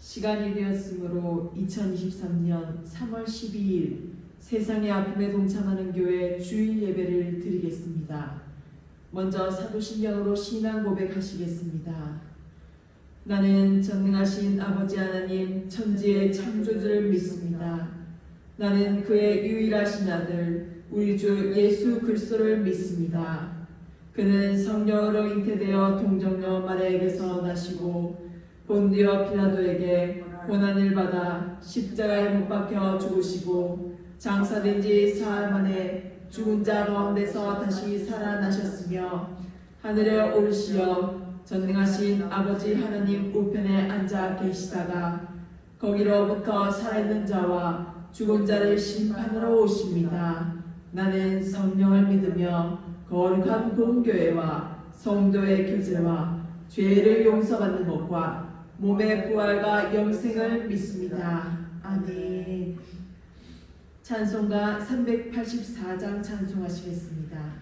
시간이 되었으므로 2023년 3월 12일 세상의 아픔에 동참하는 교회 주일 예배를 드리겠습니다. 먼저 사도신경으로 신앙 고백하시겠습니다. 나는 전능하신 아버지 하나님 천지의 창조주를 믿습니다. 나는 그의 유일하신 아들 우리 주 예수 그리스도를 믿습니다. 그는 성령으로 잉태되어 동정녀 마리아에게서 나시고 본디오 빌라도에게 고난을 받아 십자가에 못 박혀 죽으시고 장사된 지 사흘 만에 죽은 자 가운데서 다시 살아나셨으며 하늘에 오르시어 전능하신 아버지 하나님 우편에 앉아 계시다가 거기로부터 살아있는 자와 죽은 자를 심판으로 오십니다. 나는 성령을 믿으며 거룩한 공교회와 성도의 교제와 죄를 용서받는 것과 몸의 부활과 영생을 믿습니다. 아멘. 찬송가 384장 찬송하시겠습니다.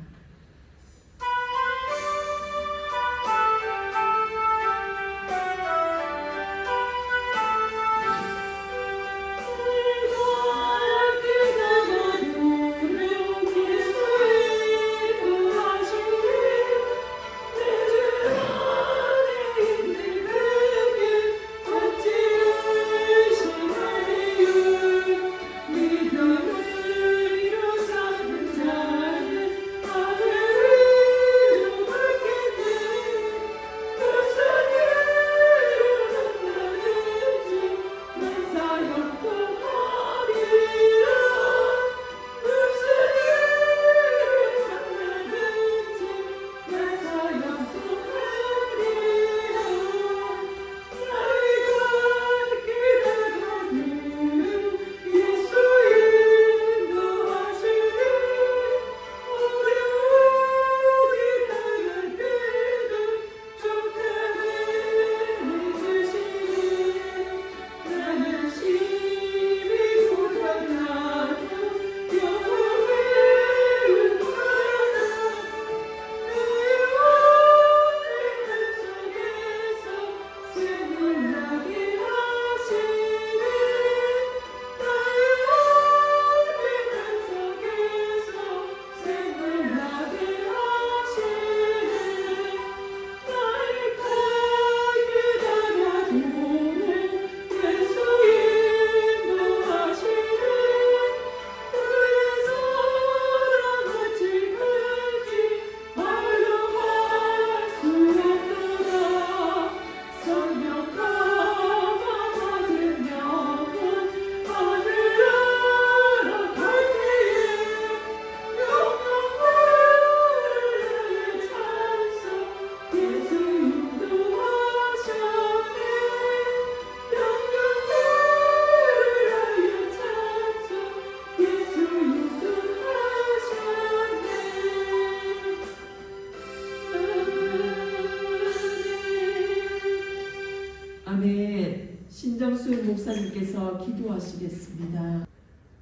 신정수 목사님께서 기도하시겠습니다.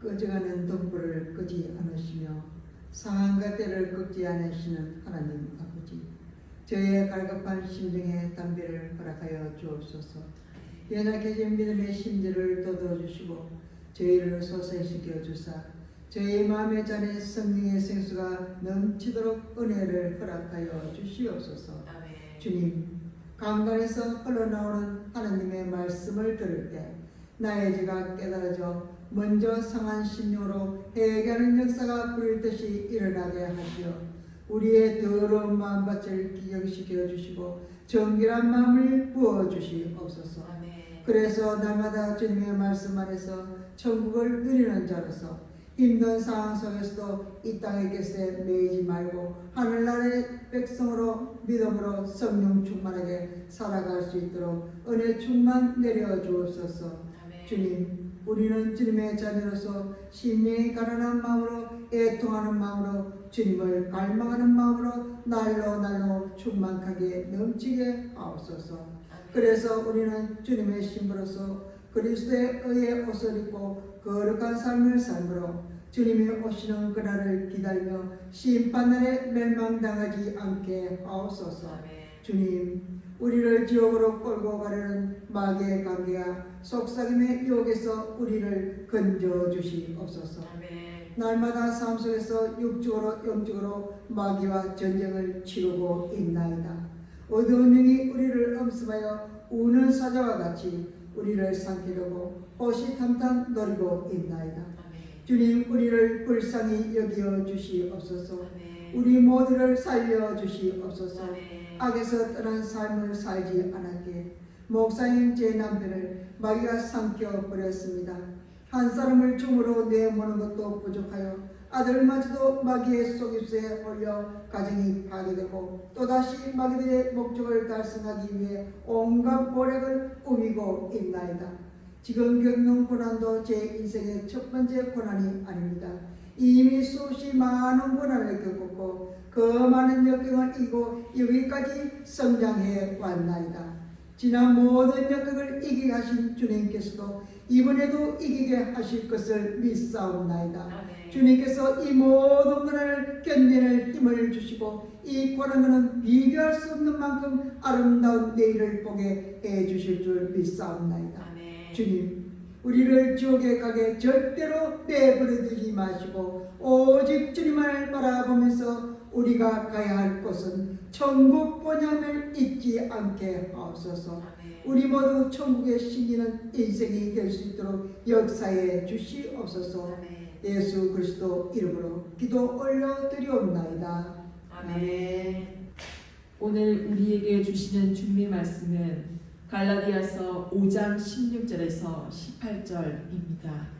꺼져가는 등불을 끄지 않으시며 상한과 때를 끄지 않으시는 하나님 아버지, 저의 갈급한 심정에 담비를 허락하여 주옵소서. 연약해진 믿음의 심지를 돋워주시고 저희를 소생시켜 주사 저희 마음의 잔에 성령의 생수가 넘치도록 은혜를 허락하여 주시옵소서. 아멘. 주님, 강단에서 흘러나오는 하나님의 말씀을 들을 때 나의 죄가 깨달아져 먼저 상한 심령으로 회개하는 역사가 부릴 듯이 일어나게 하시어 우리의 더러운 마음밭을 기억시켜 주시고 정결한 마음을 부어 주시옵소서. 그래서 날마다 주님의 말씀 안에서 천국을 누리는 자로서 힘든 상황 속에서도 이 땅의 곁에 매이지 말고 하늘나라의 백성으로 믿음으로 성령 충만하게 살아갈 수 있도록 은혜 충만 내려 주옵소서. 주님, 우리는 주님의 자녀로서 심령이 가난한 마음으로 애통하는 마음으로 주님을 갈망하는 마음으로 날로 충만하게 넘치게 하옵소서. 그래서 우리는 주님의 신부로서 그리스도의 의의 옷을 입고 거룩한 삶을 삶으로 주님이 오시는 그날을 기다리며 심판날에 멸망당하지 않게 하옵소서. 주님, 우리를 지옥으로 끌고 가려는 마귀의 관계와 속삭임의 유혹에서 우리를 건져 주시옵소서. 아멘. 날마다 삶 속에서 육적으로 영적으로 마귀와 전쟁을 치르고 있나이다. 어두운 영이 우리를 엄습하여 우는 사자와 같이 우리를 삼키려고 호시탐탐 노리고 있나이다. 아멘. 주님, 우리를 불쌍히 여기어 주시옵소서. 아멘. 우리 모두를 살려 주시옵소서. 아멘. 악에서 떠난 삶을 살지 않았기에 목사님 제 남편을 마귀가 삼켜 버렸습니다. 한 사람을 중으로 내모는 것도 부족하여 아들마저도 마귀의 속임수에 홀려 가정이 파괴되고 또다시 마귀들의 목적을 달성하기 위해 온갖 모략을 꾸미고 있나이다. 지금 겪는 고난도 제 인생의 첫 번째 고난이 아닙니다. 이미 수없이 많은 고난을 겪었고 그 많은 역경을 이기고 여기까지 성장해 왔나이다. 지난 모든 역경을 이기게 하신 주님께서도 이번에도 이기게 하실 것을 믿사옵나이다. 아멘. 주님께서 이 모든 고난을 견디는 힘을 주시고 이 고난과는 비교할 수 없는 만큼 아름다운 내일을 보게 해 주실 줄 믿사옵나이다. 아멘. 주님, 우리를 지옥에 가게 절대로 내버려 두지 마시고 오직 주님만을 바라보면서 우리가 가야 할 곳은 천국 본향을 잊지 않게 하옵소서. 아멘. 우리 모두 천국에 심기는 인생이 될 수 있도록 역사해 주시옵소서. 아멘. 예수 그리스도 이름으로 기도 올려드리옵나이다. 아멘. 오늘 우리에게 주시는 주님의 말씀은 갈라디아서 5장 16절에서 18절입니다.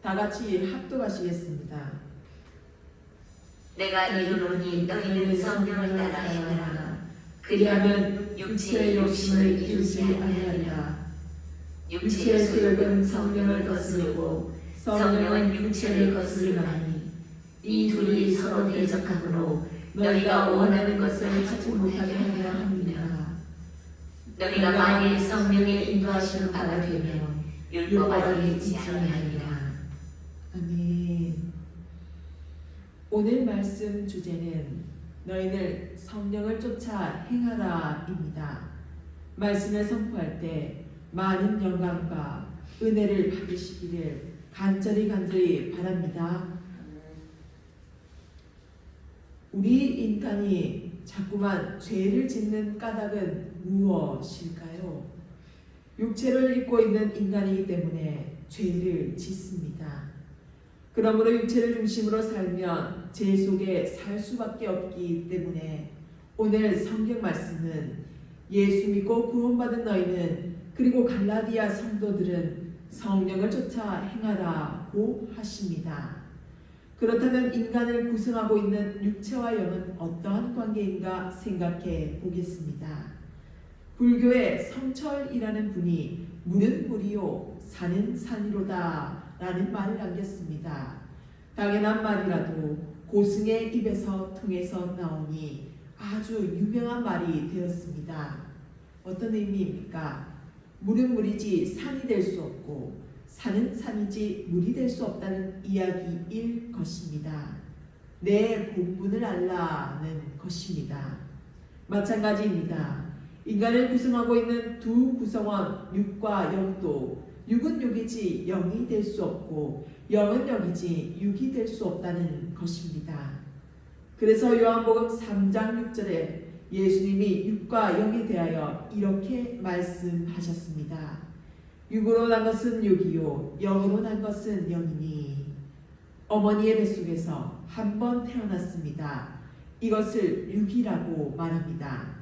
다 같이 합독하시겠습니다. 내가 이르노니 너희는 성령을 따라 행하라. 그리하면 육체의 욕심을 이루지 아니하리라. 육체의 소욕은 성령을 거스르고 성령은 육체를 거스르나니 이 둘이 서로 대적하므로 너희가 원하는 것을 하지 못하게 하려 함이니라. 너희가 만일 성령의 인도하시는 바가 되면 율법 아래 있지 아니하리라. 아멘. 오늘 말씀 주제는 너희들 성령을 쫓아 행하라입니다. 말씀을 선포할 때 많은 영광과 은혜를 받으시기를 간절히 바랍니다. 우리 인간이 자꾸만 죄를 짓는 까닭은 무엇일까요? 육체를 입고 있는 인간이기 때문에 죄를 짓습니다. 그러므로 육체를 중심으로 살면 죄 속에 살 수밖에 없기 때문에 오늘 성경 말씀은 예수 믿고 구원받은 너희는 그리고 갈라디아 성도들은 성령을 쫓아 행하라고 하십니다. 그렇다면 인간을 구성하고 있는 육체와 영은 어떠한 관계인가 생각해 보겠습니다. 불교의 성철이라는 분이 물은 물이요 산은 산이로다 라는 말을 남겼습니다. 당연한 말이라도 고승의 입에서 통해서 나오니 아주 유명한 말이 되었습니다. 어떤 의미입니까? 물은 물이지 산이 될 수 없고 산은 산이지 물이 될 수 없다는 이야기일 것입니다. 내 본분을 알라는 것입니다. 마찬가지입니다. 인간을 구성하고 있는 두 구성원 육과 영도 육은 육이지 영이 될 수 없고 영은 영이지 육이 될 수 없다는 것입니다. 그래서 요한복음 3장 6절에 예수님이 육과 영에 대하여 이렇게 말씀하셨습니다. 육으로 난 것은 육이요 영으로 난 것은 영이니 어머니의 뱃속에서 한 번 태어났습니다. 이것을 육이라고 말합니다.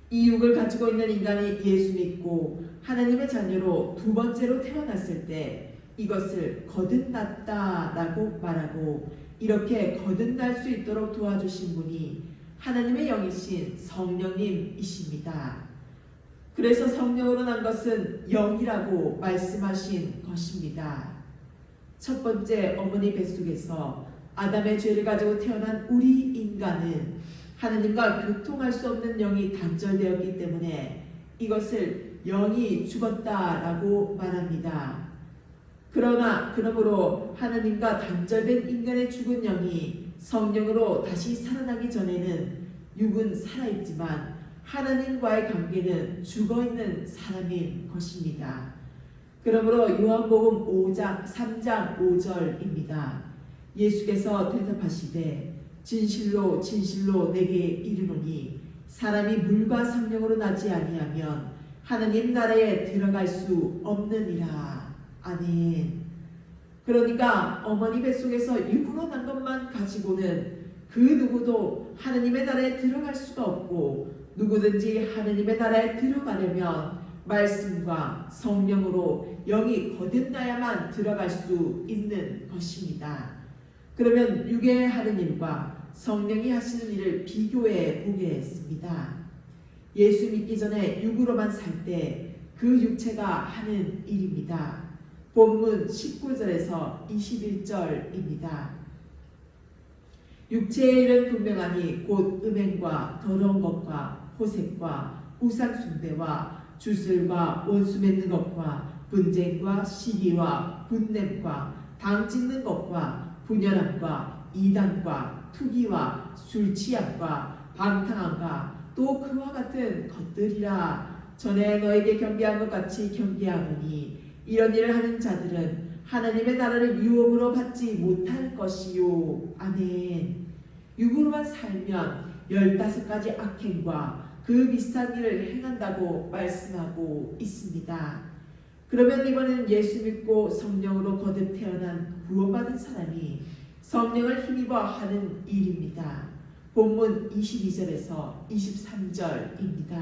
이 육을 가지고 있는 인간이 예수 믿고 하나님의 자녀로 두 번째로 태어났을 때 이것을 거듭났다라고 말하고 이렇게 거듭날 수 있도록 도와주신 분이 하나님의 영이신 성령님이십니다. 그래서 성령으로 난 것은 영이라고 말씀하신 것입니다. 첫 번째 어머니 뱃속에서 아담의 죄를 가지고 태어난 우리 인간은 하나님과 교통할 수 없는 영이 단절되었기 때문에 이것을 영이 죽었다라고 말합니다. 그러므로 하나님과 단절된 인간의 죽은 영이 성령으로 다시 살아나기 전에는 육은 살아있지만 하나님과의 관계는 죽어있는 사람인 것입니다. 그러므로 요한복음 3장 5절입니다. 예수께서 대답하시되 진실로 진실로 내게 이르노니 사람이 물과 성령으로 나지 아니하면 하나님 나라에 들어갈 수 없느니라. 아멘. 그러니까 어머니 뱃속에서 육으로 난 것만 가지고는 그 누구도 하나님의 나라에 들어갈 수가 없고, 누구든지 하나님의 나라에 들어가려면 말씀과 성령으로 영이 거듭나야만 들어갈 수 있는 것입니다. 그러면 육의 하는 일과 성령이 하시는 일을 비교해 보겠습니다. 예수 믿기 전에 육으로만 살 때 그 육체가 하는 일입니다. 본문 19절에서 21절입니다. 육체의 일은 분명하니 곧 음행과 더러운 것과 호색과 우상 숭배와 주술과 원수 맺는 것과 분쟁과 시기와 분냄과 당 찢는 것과 분열함과 이단과 투기와 술 취함과 방탕함과 또 그와 같은 것들이라. 전에 너에게 경계한 것 같이 경계하노니 이런 일을 하는 자들은 하나님의 나라를 유업으로 받지 못할 것이요. 아멘. 육으로만 살면 15가지 악행과 그 비슷한 일을 행한다고 말씀하고 있습니다. 그러면 이번에는 예수 믿고 성령으로 거듭 태어난 구원받은 사람이 성령을 힘입어 하는 일입니다. 본문 22절에서 23절입니다.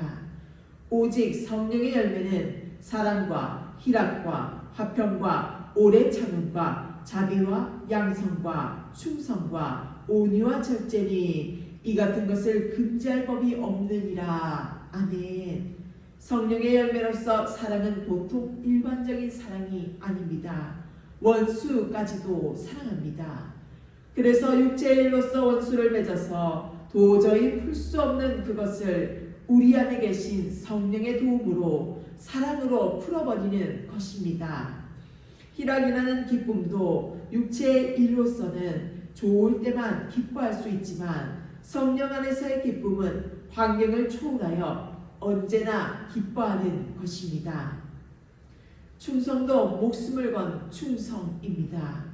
오직 성령의 열매는 사랑과 희락과 화평과 오래 참음과 자비와 양성과 충성과 온유와 절제니 이 같은 것을 금지할 법이 없느니라. 아멘. 성령의 열매로서 사랑은 보통 일반적인 사랑이 아닙니다. 원수까지도 사랑합니다. 그래서 육체의 일로서 원수를 맺어서 도저히 풀 수 없는 그것을 우리 안에 계신 성령의 도움으로 사랑으로 풀어버리는 것입니다. 희락이라는 기쁨도 육체의 일로서는 좋을 때만 기뻐할 수 있지만 성령 안에서의 기쁨은 환경을 초월하여 언제나 기뻐하는 것입니다. 충성도 목숨을 건 충성입니다.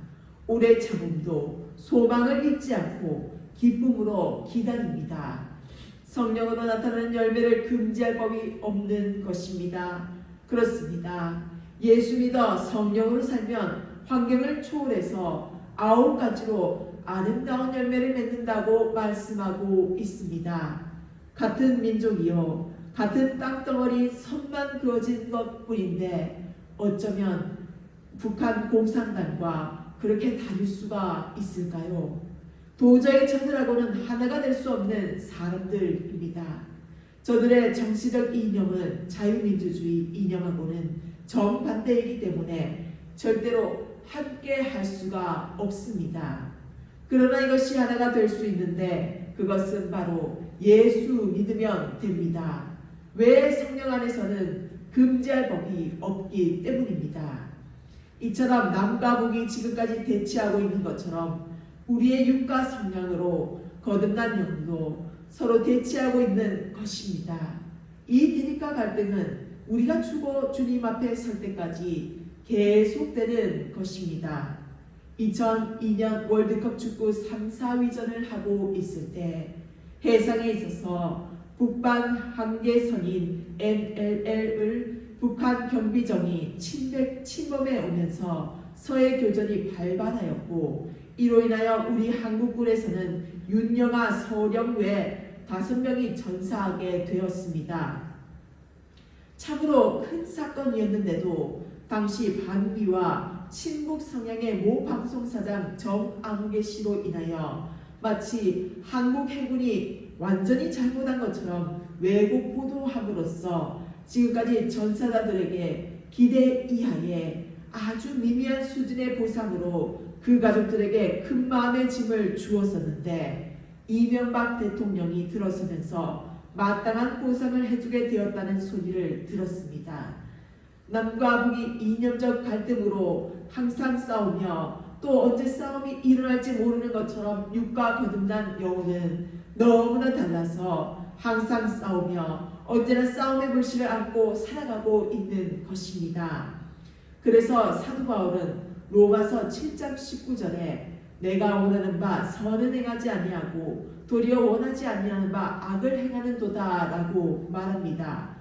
오래 참음도 소망을 잊지 않고 기쁨으로 기다립니다. 성령으로 나타나는 열매를 금지할 법이 없는 것입니다. 그렇습니다. 예수 믿어 성령으로 살면 환경을 초월해서 9가지로 아름다운 열매를 맺는다고 말씀하고 있습니다. 같은 민족이요, 같은 땅덩어리 선만 그어진 것뿐인데 어쩌면 북한 공산당과 그렇게 다를 수가 있을까요? 도저히 저들하고는 하나가 될 수 없는 사람들입니다. 저들의 정치적 이념은 자유민주주의 이념하고는 정반대이기 때문에 절대로 함께 할 수가 없습니다. 그러나 이것이 하나가 될 수 있는데 그것은 바로 예수 믿으면 됩니다. 왜 성령 안에서는 금지할 법이 없기 때문입니다. 이처럼 남과 북이 지금까지 대치하고 있는 것처럼 우리의 육과 성령으로 거듭난 영도 서로 대치하고 있는 것입니다. 이 대립과 갈등은 우리가 죽어 주님 앞에 설 때까지 계속되는 것입니다. 2002년 월드컵 축구 3, 4위전을 하고 있을 때 해상에 있어서 북방 한계선인 NLL을 북한 경비정이 침범해 오면서 서해 교전이 발발하였고 이로 인하여 우리 한국군에서는 윤영아, 서령 외 5명이 전사하게 되었습니다. 참으로 큰 사건이었는데도 당시 반미와 친북 성향의 모 방송사장 정아무개 씨로 인하여 마치 한국 해군이 완전히 잘못한 것처럼 왜곡 보도함으로써 지금까지 전사자들에게 기대 이하의 아주 미미한 수준의 보상으로 그 가족들에게 큰 마음의 짐을 주었었는데 이명박 대통령이 들어서면서 마땅한 보상을 해주게 되었다는 소리를 들었습니다. 남과 북이 이념적 갈등으로 항상 싸우며 또 언제 싸움이 일어날지 모르는 것처럼 육과 거듭난 영혼은 너무나 달라서 항상 싸우며 언제나 싸움의 불씨를 안고 살아가고 있는 것입니다. 그래서 사도 바울은 로마서 7장 19절에 내가 원하는 바 선은 행하지 아니하고 도리어 원하지 아니하는 바 악을 행하는도다 라고 말합니다.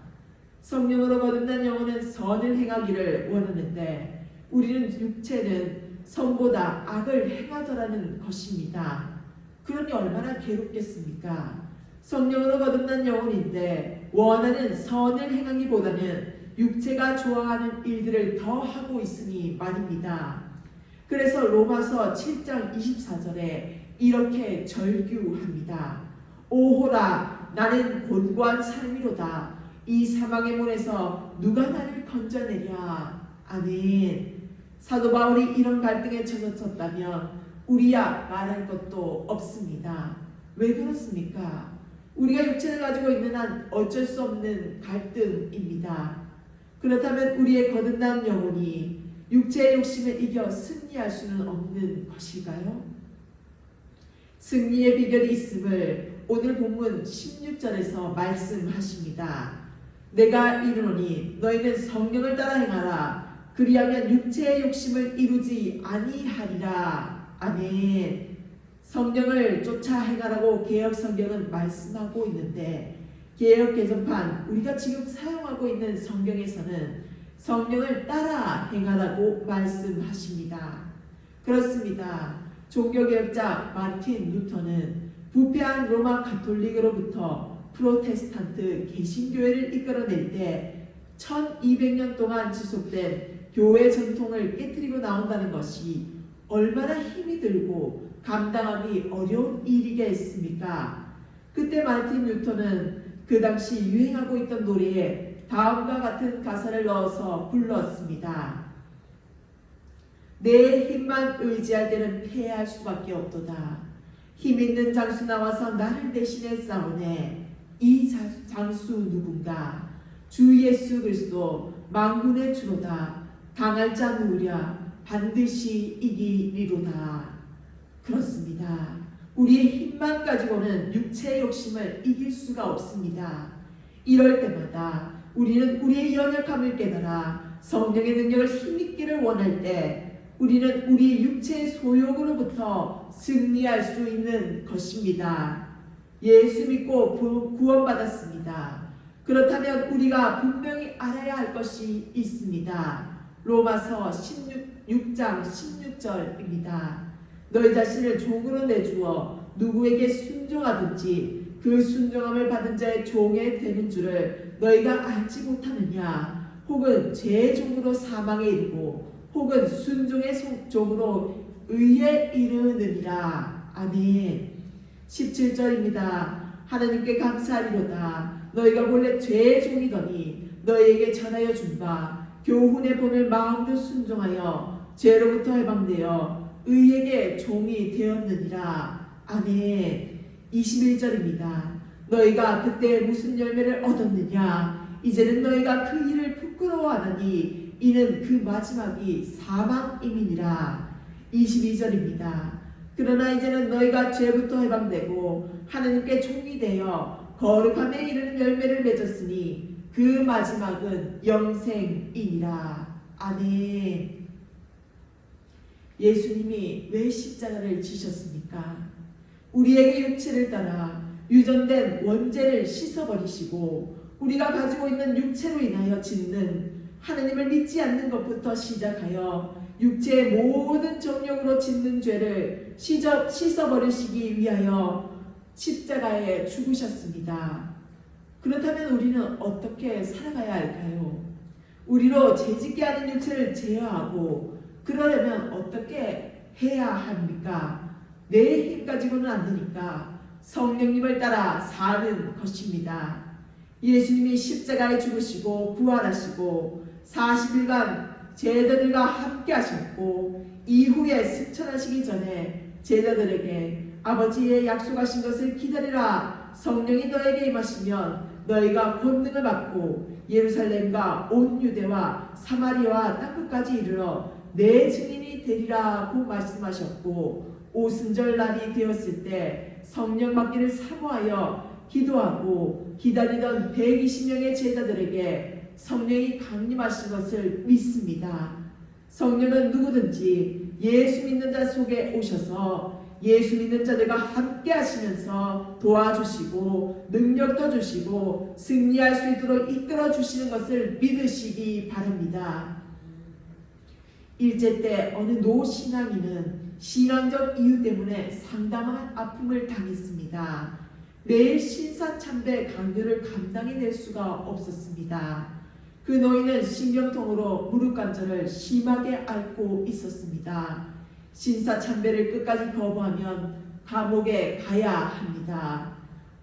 성령으로 거듭난 영혼은 선을 행하기를 원하는데 우리는 육체는 선보다 악을 행하더라는 것입니다. 그러니 얼마나 괴롭겠습니까? 성령으로 거듭난 영혼인데 원하는 선을 행하기보다는 육체가 좋아하는 일들을 더 하고 있으니 말입니다. 그래서 로마서 7장 24절에 이렇게 절규합니다. 오호라 나는 곤고한 삶이로다. 이 사망의 문에서 누가 나를 건져내랴. 아멘. 사도 바울이 이런 갈등에 처졌다면 우리야 말할 것도 없습니다. 왜 그렇습니까? 우리가 육체를 가지고 있는 한 어쩔 수 없는 갈등입니다. 그렇다면 우리의 거듭난 영혼이 육체의 욕심을 이겨 승리할 수는 없는 것일까요? 승리의 비결이 있음을 오늘 본문 16절에서 말씀하십니다. 내가 이르노니 너희는 성령을 따라 행하라. 그리하면 육체의 욕심을 이루지 아니하리라. 아멘. 성령을 쫓아 행하라고 개역 성경은 말씀하고 있는데 개역 개정판 우리가 지금 사용하고 있는 성경에서는 성령을 따라 행하라고 말씀하십니다. 그렇습니다. 종교개혁자 마르틴 루터는 부패한 로마 가톨릭으로부터 프로테스탄트 개신교회를 이끌어낼 때 1200년 동안 지속된 교회 전통을 깨뜨리고 나온다는 것이 얼마나 힘이 들고 감당하기 어려운 일이겠습니까? 그때 마르틴 루터는 그 당시 유행하고 있던 노래에 다음과 같은 가사를 넣어서 불렀습니다. 내 힘만 의지할 때는 패할 수밖에 없도다. 힘 있는 장수 나와서 나를 대신해 싸우네. 이 장수 누군가? 주 예수 그리스도 만군의 주로다. 당할 자 누구랴? 반드시 이기리로다. 그렇습니다. 우리의 힘만 가지고는 육체의 욕심을 이길 수가 없습니다. 이럴 때마다 우리는 우리의 연약함을 깨달아 성령의 능력을 힘있기를 원할 때 우리는 우리 육체의 소욕으로부터 승리할 수 있는 것입니다. 예수 믿고 구원받았습니다. 그렇다면 우리가 분명히 알아야 할 것이 있습니다. 로마서 6장 16절입니다. 너희 자신을 종으로 내주어 누구에게 순종하든지 그 순종함을 받은 자의 종에 되는 줄을 너희가 알지 못하느냐. 혹은 죄의 종으로 사망에 이르고 혹은 순종의 종으로 의에 이르느니라. 아멘. 17절입니다. 하나님께 감사하리로다. 너희가 본래 죄의 종이더니 너희에게 전하여 준 바 교훈의 본을 마음으로 순종하여 죄로부터 해방되어 의에게 종이 되었느니라. 아멘. 21절입니다. 너희가 그때 무슨 열매를 얻었느냐. 이제는 너희가 그 일을 부끄러워하나니 이는 그 마지막이 사망임이니라. 22절입니다. 그러나 이제는 너희가 죄부터 해방되고 하나님께 종이 되어 거룩함에 이르는 열매를 맺었으니 그 마지막은 영생이니라. 아멘. 예수님이 왜 십자가를 지셨습니까? 우리에게 육체를 따라 유전된 원죄를 씻어버리시고 우리가 가지고 있는 육체로 인하여 짓는 하나님을 믿지 않는 것부터 시작하여 육체의 모든 정욕으로 짓는 죄를 씻어버리시기 위하여 십자가에 죽으셨습니다. 그렇다면 우리는 어떻게 살아가야 할까요? 우리로 죄짓게 하는 육체를 제어하고 그러려면 어떻게 해야 합니까? 내 힘 가지고는 안 되니까 성령님을 따라 사는 것입니다. 예수님이 십자가에 죽으시고 부활하시고 40일간 제자들과 함께 하셨고 이후에 승천하시기 전에 제자들에게 아버지의 약속하신 것을 기다리라. 성령이 너에게 임하시면 너희가 권능을 받고 예루살렘과 온 유대와 사마리아와 땅끝까지 이르러 내 증인이 되리라고 말씀하셨고 오순절 날이 되었을 때 성령 받기를 사모하여 기도하고 기다리던 120명의 제자들에게 성령이 강림하신 것을 믿습니다. 성령은 누구든지 예수 믿는 자 속에 오셔서 예수 믿는 자들과 함께 하시면서 도와주시고 능력도 주시고 승리할 수 있도록 이끌어 주시는 것을 믿으시기 바랍니다. 일제 때 어느 노신앙인은 신앙적 이유 때문에 상당한 아픔을 당했습니다. 매일 신사참배 강도를 감당해낼 수가 없었습니다. 그 노인은 신경통으로 무릎 관절을 심하게 앓고 있었습니다. 신사참배를 끝까지 거부하면 감옥에 가야 합니다.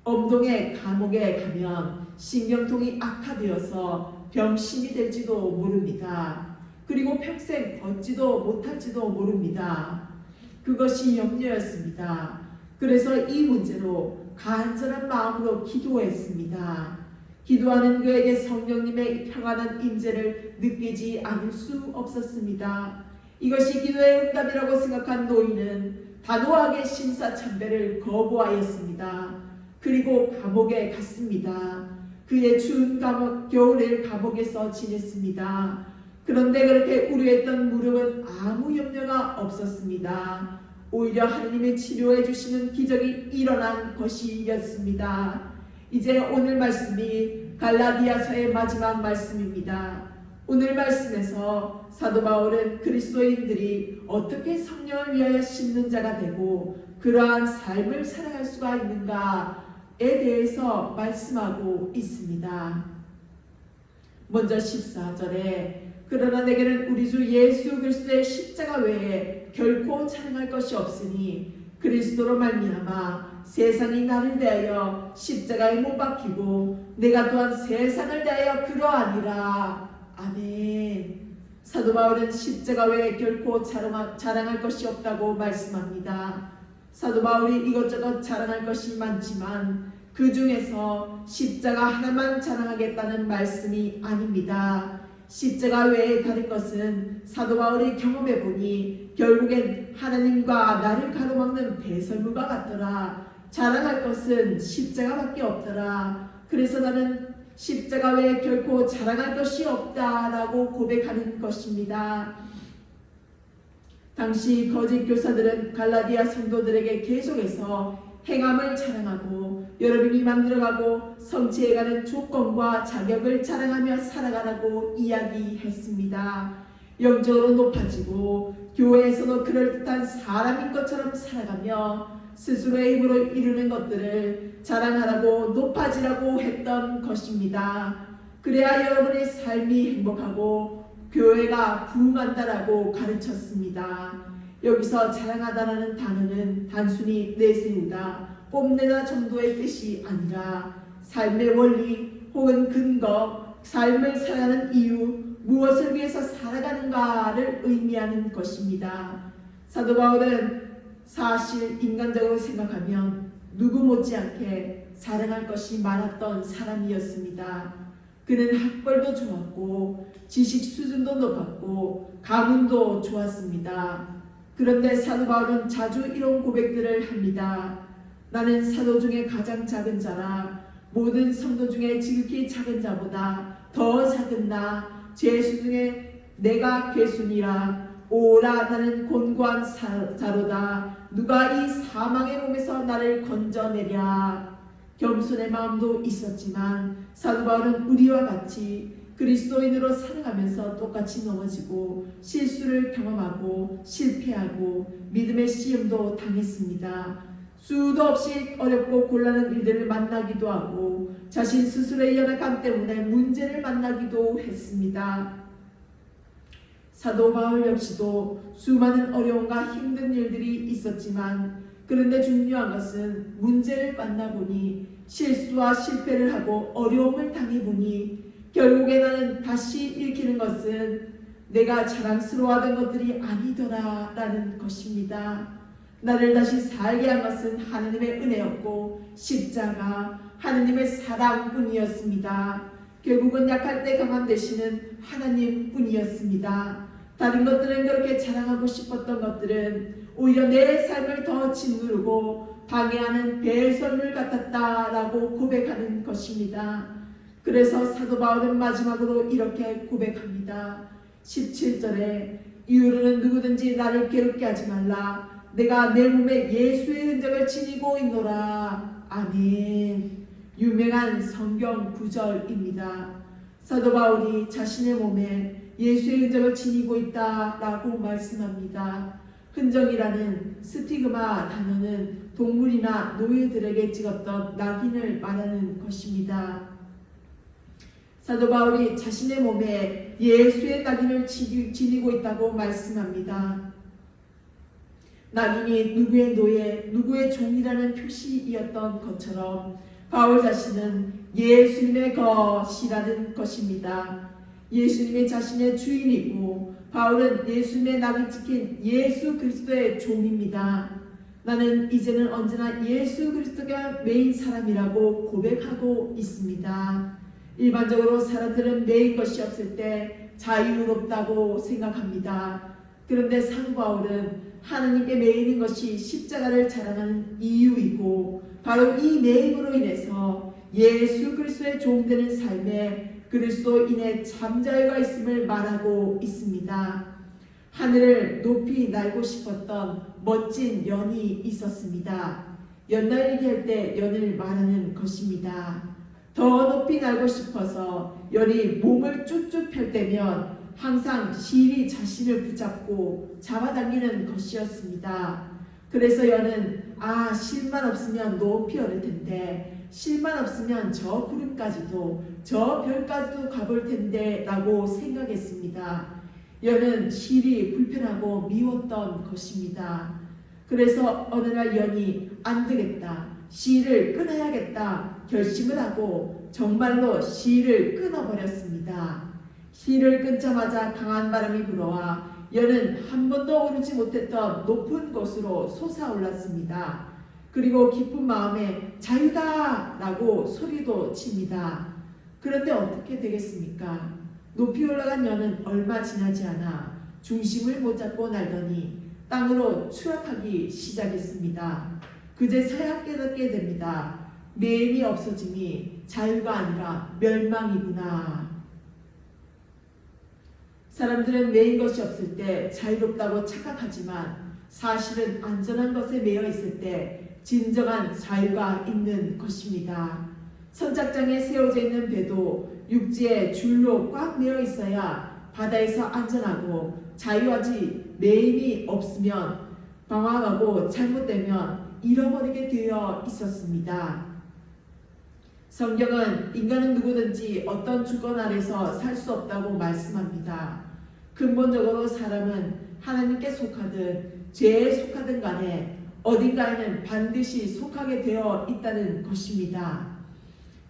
엄동의 감옥에 가면 신경통이 악화되어서 병신이 될지도 모릅니다. 그리고 평생 걷지도 못할지도 모릅니다. 그것이 염려였습니다. 그래서 이 문제로 간절한 마음으로 기도했습니다. 기도하는 그에게 성령님의 평안한 임재를 느끼지 않을 수 없었습니다. 이것이 기도의 응답이라고 생각한 노인은 단호하게 신사참배를 거부하였습니다. 그리고 감옥에 갔습니다. 그의 추운 겨울을 감옥에서 지냈습니다. 그런데 그렇게 우려했던 무릎은 아무 염려가 없었습니다. 오히려 하나님의 치료해 주시는 기적이 일어난 것이었습니다. 이제 오늘 말씀이 갈라디아서의 마지막 말씀입니다. 오늘 말씀에서 사도 바울은 그리스도인들이 어떻게 성령을 위하여 씻는 자가 되고 그러한 삶을 살아갈 수가 있는가에 대해서 말씀하고 있습니다. 먼저 14절에 그러나 내게는 우리 주 예수 그리스도의 십자가 외에 결코 찬양할 것이 없으니 그리스도로 말미암아 세상이 나를 대하여 십자가에 못 박히고 내가 또한 세상을 대하여 그러하니라. 아멘. 사도 바울은 십자가 외에 결코 자랑할 것이 없다고 말씀합니다. 사도 바울이 이것저것 자랑할 것이 많지만 그 중에서 십자가 하나만 자랑하겠다는 말씀이 아닙니다. 십자가 외에 다른 것은 사도 바울이 경험해 보니 결국엔 하나님과 나를 가로막는 배설물과 같더라. 자랑할 것은 십자가밖에 없더라. 그래서 나는 십자가 외에 결코 자랑할 것이 없다라고 고백하는 것입니다. 당시 거짓 교사들은 갈라디아 성도들에게 계속해서 행함을 자랑하고 여러분이 만들어가고 성취해가는 조건과 자격을 자랑하며 살아가라고 이야기했습니다. 영적으로 높아지고 교회에서도 그럴듯한 사람인 것처럼 살아가며 스스로의 힘으로 이루는 것들을 자랑하라고 높아지라고 했던 것입니다. 그래야 여러분의 삶이 행복하고 교회가 부흥한다라고 가르쳤습니다. 여기서 자랑하다라는 단어는 단순히 내세우다, 뽐내다 정도의 뜻이 아니라 삶의 원리 혹은 근거, 삶을 살아가는 이유, 무엇을 위해서 살아가는가를 의미하는 것입니다. 사도 바울은 사실 인간적으로 생각하면 누구 못지않게 자랑할 것이 많았던 사람이었습니다. 그는 학벌도 좋았고 지식 수준도 높았고 가문도 좋았습니다. 그런데 사도 바울은 자주 이런 고백들을 합니다. 나는 사도 중에 가장 작은 자라. 모든 성도 중에 지극히 작은 자보다 더 작은 나. 죄수 중에 내가 괴순이라. 오라 나는 곤고한 자로다. 누가 이 사망의 몸에서 나를 건져내랴. 겸손의 마음도 있었지만 사도 바울은 우리와 같이 그리스도인으로 살아가면서 똑같이 넘어지고 실수를 경험하고 실패하고 믿음의 시험도 당했습니다. 수도 없이 어렵고 곤란한 일들을 만나기도 하고 자신 스스로의 연약함 때문에 문제를 만나기도 했습니다. 사도 바울 역시도 수많은 어려움과 힘든 일들이 있었지만 그런데 중요한 것은 문제를 만나보니 실수와 실패를 하고 어려움을 당해보니 결국에 나는 다시 읽히는 것은 내가 자랑스러워하던 것들이 아니더라 라는 것입니다. 나를 다시 살게 한 것은 하나님의 은혜였고 십자가 하나님의 사랑뿐이었습니다. 결국은 약할 때 강함 되시는 하나님뿐이었습니다. 다른 것들은 그렇게 자랑하고 싶었던 것들은 오히려 내 삶을 더 짓누르고 방해하는 배설물 같았다라고 고백하는 것입니다. 그래서 사도 바울은 마지막으로 이렇게 고백합니다. 17절에 이후로는 누구든지 나를 괴롭게 하지 말라. 내가 내 몸에 예수의 흔적을 지니고 있노라. 아멘. 유명한 성경 구절입니다. 사도 바울이 자신의 몸에 예수의 흔적을 지니고 있다라고 말씀합니다. 흔적이라는 스티그마 단어는 동물이나 노예들에게 찍었던 낙인을 말하는 것입니다. 사도 바울이 자신의 몸에 예수의 낙인을 지니고 있다고 말씀합니다. 낙인이 누구의 노예, 누구의 종이라는 표시이었던 것처럼 바울 자신은 예수님의 것이라는 것입니다. 예수님이 자신의 주인이고 바울은 예수님의 낙인 찍힌 예수 그리스도의 종입니다. 나는 이제는 언제나 예수 그리스도가 메인 사람이라고 고백하고 있습니다. 일반적으로 사람들은 메인 것이 없을 때 자유롭다고 생각합니다. 그런데 사도 바울은 하나님께 매이는 것이 십자가를 자랑하는 이유이고 바로 이 매임으로 인해서 예수 그리스도의 종되는 삶에 그리스도인의 잠자유가 있음을 말하고 있습니다. 하늘을 높이 날고 싶었던 멋진 연이 있었습니다. 연 날리기 할 때 연을 말하는 것입니다. 더 높이 날고 싶어서 연이 몸을 쭉쭉 펼 때면 항상 실이 자신을 붙잡고 잡아당기는 것이었습니다. 그래서 연은 실만 없으면 높이 오를 텐데 실만 없으면 저 구름까지도 저 별까지도 가볼 텐데 라고 생각했습니다. 연은 실이 불편하고 미웠던 것입니다. 그래서 어느 날 연이 안 되겠다, 실을 끊어야겠다 결심을 하고 정말로 실을 끊어버렸습니다. 실을 끊자마자 강한 바람이 불어와 연은 한 번도 오르지 못했던 높은 곳으로 솟아올랐습니다. 그리고 기쁜 마음에 자유다! 라고 소리도 칩니다. 그런데 어떻게 되겠습니까? 높이 올라간 연은 얼마 지나지 않아 중심을 못 잡고 날더니 땅으로 추락하기 시작했습니다. 그제서야 깨닫게 됩니다. 매임이 없어짐이 자유가 아니라 멸망이구나. 사람들은 매인 것이 없을 때 자유롭다고 착각하지만 사실은 안전한 것에 매여 있을 때 진정한 자유가 있는 것입니다. 선착장에 세워져 있는 배도 육지에 줄로 꽉 매여 있어야 바다에서 안전하고 자유하지 매임이 없으면 방황하고 잘못되면 잃어버리게 되어 있었습니다. 성경은 인간은 누구든지 어떤 주권 아래서 살 수 없다고 말씀합니다. 근본적으로 사람은 하나님께 속하든 죄에 속하든 간에 어딘가에는 반드시 속하게 되어 있다는 것입니다.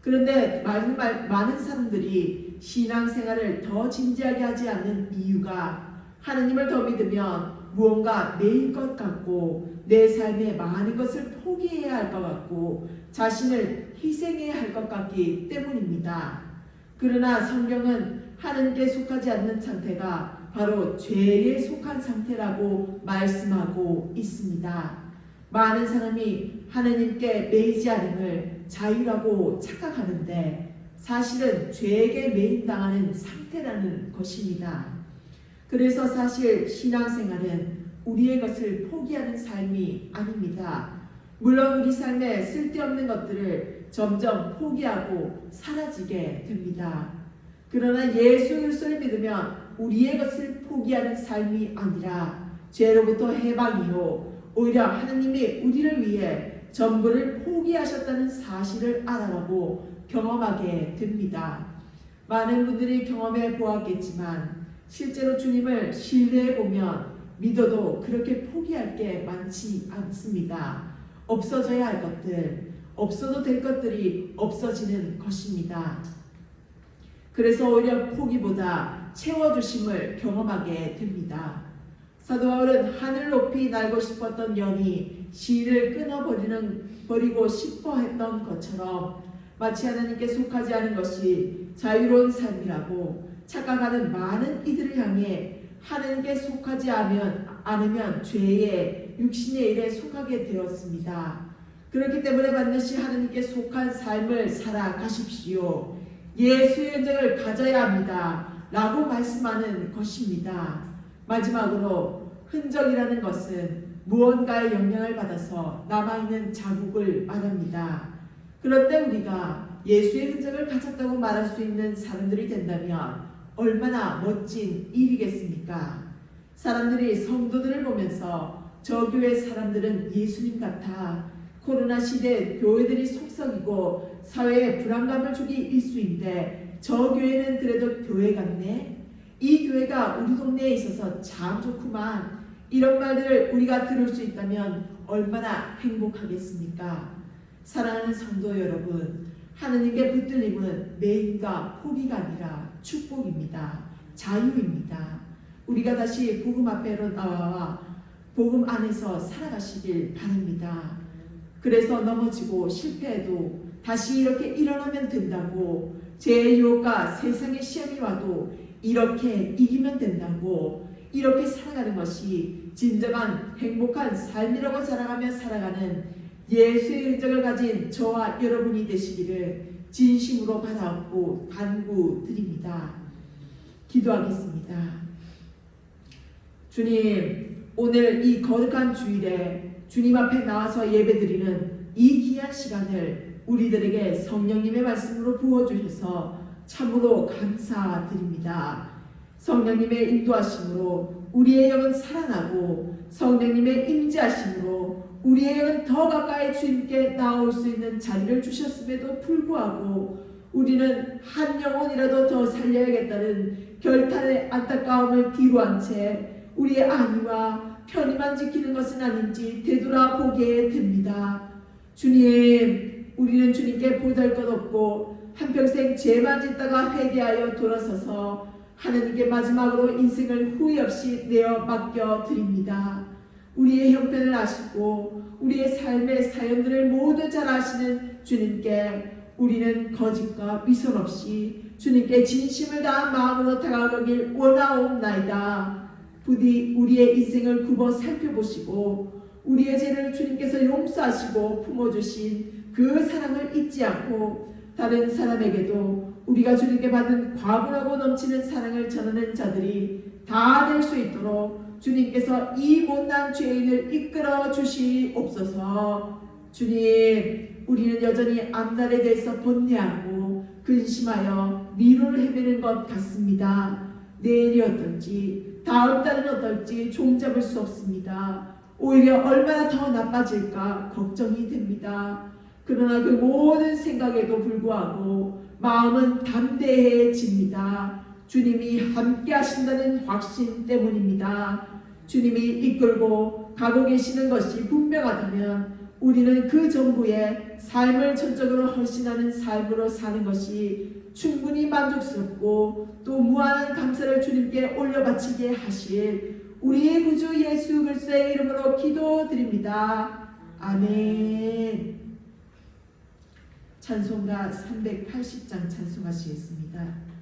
그런데 많은 사람들이 신앙생활을 더 진지하게 하지 않는 이유가 하나님을 더 믿으면 무언가 매일 것 같고 내 삶에 많은 것을 포기해야 할 것 같고 자신을 희생해야 할 것 같기 때문입니다. 그러나 성경은 하나님께 속하지 않는 상태가 바로 죄에 속한 상태라고 말씀하고 있습니다. 많은 사람이 하나님께 매이지 않음을 자유라고 착각하는데 사실은 죄에게 매인당하는 상태라는 것입니다. 그래서 사실 신앙생활은 우리의 것을 포기하는 삶이 아닙니다. 물론 우리 삶에 쓸데없는 것들을 점점 포기하고 사라지게 됩니다. 그러나 예수 그리스도를 믿으면 우리의 것을 포기하는 삶이 아니라 죄로부터 해방이요 오히려 하나님이 우리를 위해 전부를 포기하셨다는 사실을 알아가고 경험하게 됩니다. 많은 분들이 경험해 보았겠지만 실제로 주님을 신뢰해 보면 믿어도 그렇게 포기할 게 많지 않습니다. 없어져야 할 것들, 없어도 될 것들이 없어지는 것입니다. 그래서 오히려 포기보다 채워주심을 경험하게 됩니다. 사도 바울은 하늘 높이 날고 싶었던 연이 실을 끊어버리고 싶어 했던 것처럼 마치 하나님께 속하지 않은 것이 자유로운 삶이라고 착각하는 많은 이들을 향해 하나님께 속하지 않으면 죄의 육신의 일에 속하게 되었습니다. 그렇기 때문에 반드시 하나님께 속한 삶을 살아가십시오. 예수의 흔적을 가져야 합니다. 라고 말씀하는 것입니다. 마지막으로 흔적이라는 것은 무언가의 영향을 받아서 남아있는 자국을 말합니다. 그럴 때 우리가 예수의 흔적을 가졌다고 말할 수 있는 사람들이 된다면 얼마나 멋진 일이겠습니까? 사람들이 성도들을 보면서 저 교회 사람들은 예수님 같아. 코로나 시대에 교회들이 속썩이고 사회에 불안감을 주기 일쑤인데 저 교회는 그래도 교회 같네. 이 교회가 우리 동네에 있어서 참 좋구만. 이런 말들을 우리가 들을 수 있다면 얼마나 행복하겠습니까? 사랑하는 성도 여러분, 하느님께 붙들림은 매임과 포기가 아니라 축복입니다. 자유입니다. 우리가 다시 복음 앞에로 나와 복음 안에서 살아가시길 바랍니다. 그래서 넘어지고 실패해도 다시 이렇게 일어나면 된다고, 죄의 유혹과 세상의 시험이 와도 이렇게 이기면 된다고, 이렇게 살아가는 것이 진정한 행복한 삶이라고 자랑하며 살아가는 예수의 흔적을 가진 저와 여러분이 되시기를 진심으로 바라고 간구드립니다. 기도하겠습니다. 주님, 오늘 이 거룩한 주일에 주님 앞에 나와서 예배드리는 이 귀한 시간을 우리들에게 성령님의 말씀으로 부어주셔서 참으로 감사드립니다. 성령님의 인도하심으로 우리의 영은 살아나고 성령님의 임재하심으로 우리의 영은 더 가까이 주님께 나올 수 있는 자리를 주셨음에도 불구하고 우리는 한 영혼이라도 더 살려야겠다는 결단의 안타까움을 뒤로한 채 우리의 안위와 편의만 지키는 것은 아닌지 되돌아보게 됩니다. 주님, 우리는 주님께 보잘것없고 한평생 죄만 짓다가 회개하여 돌아서서 하나님께 마지막으로 인생을 후회 없이 내어 맡겨드립니다. 우리의 형편을 아시고 우리의 삶의 사연들을 모두 잘 아시는 주님께 우리는 거짓과 위선 없이 주님께 진심을 다한 마음으로 다가가길 원하옵나이다. 부디 우리의 인생을 굽어 살펴보시고 우리의 죄를 주님께서 용서하시고 품어주신 그 사랑을 잊지 않고 다른 사람에게도 우리가 주님께 받은 과분하고 넘치는 사랑을 전하는 자들이 다 될 수 있도록 주님께서 이 못난 죄인을 이끌어 주시옵소서. 주님, 우리는 여전히 앞날에 대해서 번뇌하고 근심하여 미로를 헤매는 것 같습니다. 내일이 어떨지, 다음 달은 어떨지 종잡을 수 없습니다. 오히려 얼마나 더 나빠질까 걱정이 됩니다. 그러나 그 모든 생각에도 불구하고 마음은 담대해집니다. 주님이 함께 하신다는 확신 때문입니다. 주님이 이끌고 가고 계시는 것이 분명하다면 우리는 그 전부에 삶을 전적으로 헌신하는 삶으로 사는 것이 충분히 만족스럽고 또 무한한 감사를 주님께 올려바치게 하실 우리의 구주 예수 그리스도의 이름으로 기도드립니다. 아멘. 찬송가 380장 찬송하시겠습니다.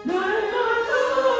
날마다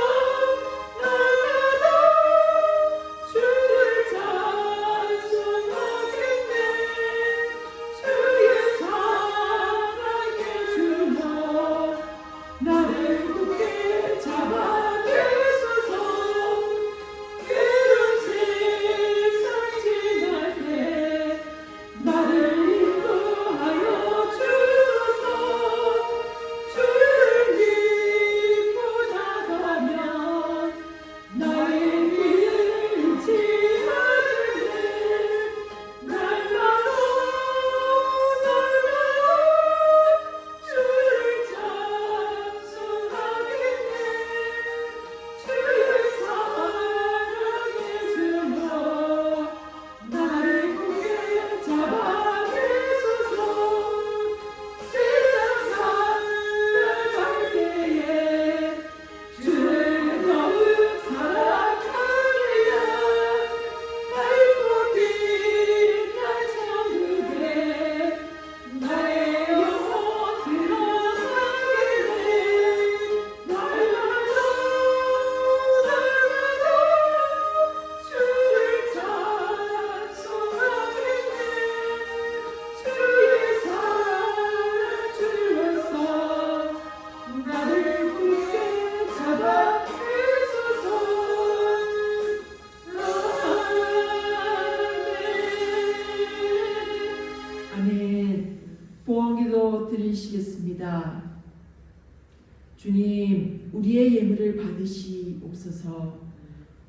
주님, 우리의 예물을 받으시옵소서.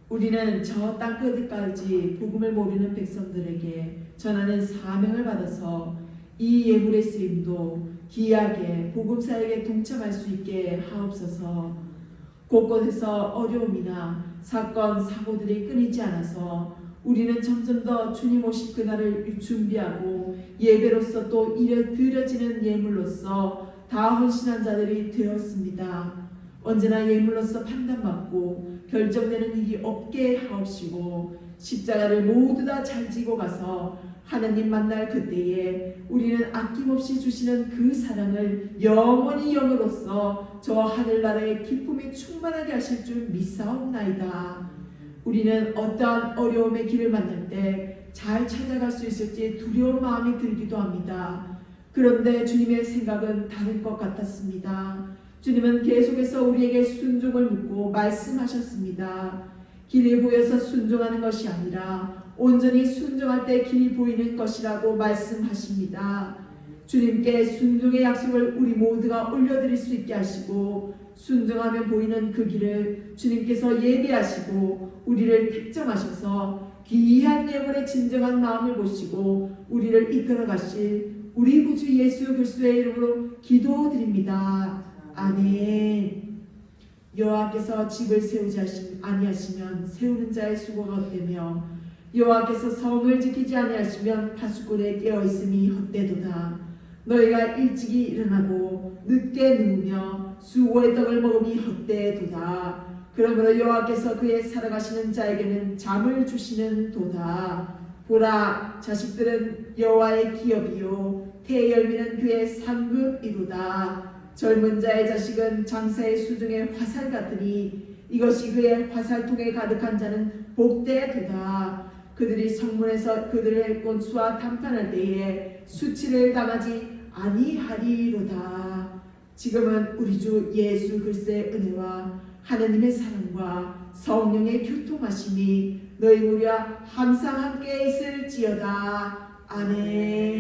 우리는 저 땅끝까지 복음을 모르는 백성들에게 전하는 사명을 받아서 이 예물의 쓰임도 귀하게 복음사에게 동참할 수 있게 하옵소서. 곳곳에서 어려움이나 사건, 사고들이 끊이지 않아서 우리는 점점 더 주님 오실 그날을 준비하고 예배로서 또 드려지는 예물로서 다 헌신한 자들이 되었습니다. 언제나 예물로서 판단받고 결정되는 일이 없게 하옵시고 십자가를 모두 다 잘 지고 가서 하나님 만날 그때에 우리는 아낌없이 주시는 그 사랑을 영원히 영으로서 저 하늘나라의 기쁨이 충만하게 하실 줄 믿사옵나이다. 우리는 어떠한 어려움의 길을 만날 때 잘 찾아갈 수 있을지 두려운 마음이 들기도 합니다. 그런데 주님의 생각은 다른 것 같았습니다. 주님은 계속해서 우리에게 순종을 묻고 말씀하셨습니다. 길이 보여서 순종하는 것이 아니라 온전히 순종할 때 길이 보이는 것이라고 말씀하십니다. 주님께 순종의 약속을 우리 모두가 올려드릴 수 있게 하시고 순종하면 보이는 그 길을 주님께서 예비하시고 우리를 택정하셔서 귀한 예물의 진정한 마음을 보시고 우리를 이끌어 가실 우리 구주 예수 그리스도의 이름으로 기도드립니다. 아멘. 여호와께서 집을 세우지 아니하시면 세우는 자의 수고가 헛되며 여호와께서 성을 지키지 아니하시면 파수꾼의 깨어있음이 헛되도다. 너희가 일찍이 일어나고 늦게 누우며 수고의 떡을 먹음이 헛되도다. 그러므로 여호와께서 그의 살아가시는 자에게는 잠을 주시는 도다. 보라, 자식들은 여호와의 기업이요 태의 열매는 그의 상급이로다. 젊은 자의 자식은 장사의 수중의 화살 같으니 이것이 그의 화살통에 가득한 자는 복되도다. 그들이 성문에서 그들의 권수와 담판할 때에 수치를 당하지 아니하리로다. 지금은 우리 주 예수 그리스도의 은혜와 하나님의 사랑과 성령의 교통하심이 너희 무리와 항상 함께 있을지어다. 아멘.